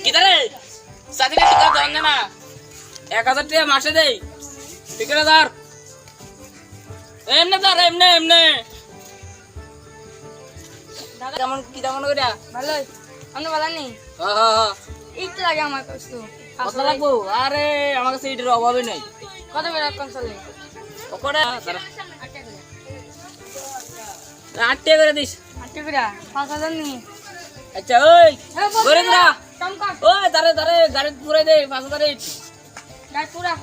কিদারে সাথীরা টিকা দেন না 1000 টাকা মাসে দেই টিকা ধর এমনে ধর এমনে দাদা কেমন কি কেমন কইরা ভালোই আপনি ভালো নেই হ্যাঁ একটু লাগে আমার কষ্ট কত লাগবো আরে আমার কাছে এটার অভাবই নাই কত করে কোন চলে ওকড়া 8 টাকা করে দিস 8 টাকা 5000 নি আচ্ছা ওই করে দিরা কম কর ওই দাঁড়ে গাড়ি পুরাই দে 5000 ইট গাড়ি পুরা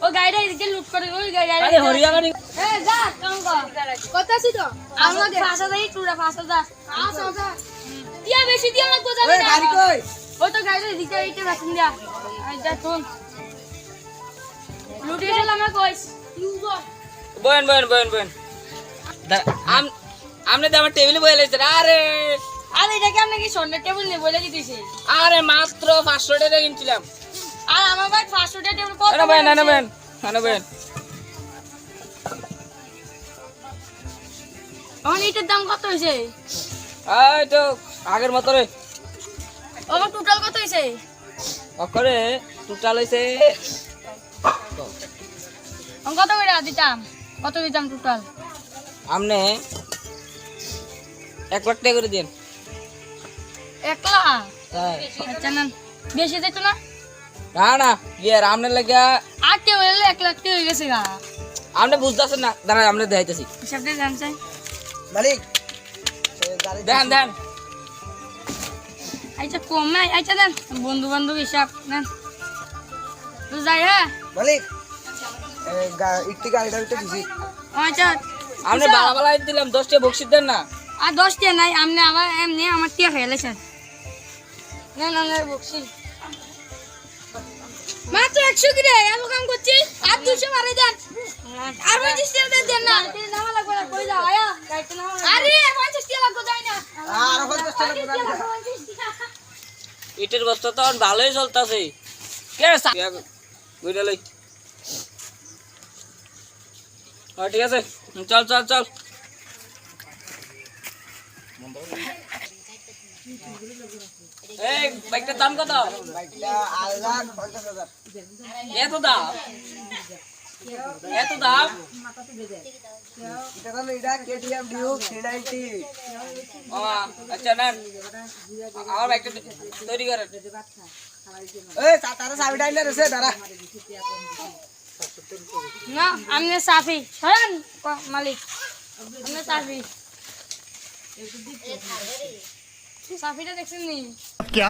ও গাড়িটা এদিকে লুট করে ওই গাড়ি আরে হরিয়া গাড়ি এ যা কম কর কত আছে তো আমাদের 5000 ইট পুরা 5000 দিয়া বেশি দিয়া লাগবো যাবে না গাড়ি কই ওই তো গাড়িটা এদিকে এইটা রাখুন দিয়া আই যা তুই লুট এসে আমরা কইস বয়েন আমনে তো আমার টেবিলে বয়ে লাইছে আরে আরে এটা কেমন কি সন্ধ্যা টেবিল নিয়ে বলে দিতেছে আরে মাত্র 500 টাকা কিনছিলাম আর আমার ভাই 500 টাকা টেবিল কত না বেন এখন এটার দাম কত হইছে এই তো আগের মতো রে আমার টোটাল কত হইছে অকরে টোটাল হইছে আমি কত করে দিতাম টোটাল আমনে 1 লাখ টাকা করে দেন 1 লাখ হ্যাঁ আচ্ছা না বেশি দিত না না ইয়ার আমনে লাগা আটে হইলে 1 লাখ টাকা হয়ে গেছে গা আমনে বুঝতাছেন না দাঁড়া আমনে দেখাইতেছি হিসাবটা জানছে মালিক দেন আচ্ছা কম নাই আচ্ছা দেন বন্ধু বান্ধব হিসাব নেন তো যাই হ্যাঁ মালিক একটি গাড়িটার ভিতরে দিছি আচ্ছা আমনে বালা দিলাম 10 টাকা বকশিশ দেন না আর 10 টাকা নাই আমনে আবার এমনি আমার টিয়া ফেলেছেন না বকছি মাত্র 100 করে এত কাম করছি আর 200 মারে দেন আর 50 টাকা দেন না নামা লাগবে না কই যাও আয়া গাইতে নামা আরে 50 টাকা লাগবে যাই না আর 50 টাকা লাগবে ইটের বস্তা তো ভালোই চলতেছে কে বুঝা লই ঠিক আছে চল এই বাইকটার দাম কত বাইকটা 50,000 এত দাম এটা তো এটা কেটিএম ডিউক 390 আচ্ছা না আমার বাইকটা তৈরি করেন এই তারা চাবিটা আইনা রয়েছে দাঁড়া না আমনে সাফি হ্যাঁ মালিক আমনে সাফিটা দেখছেন নি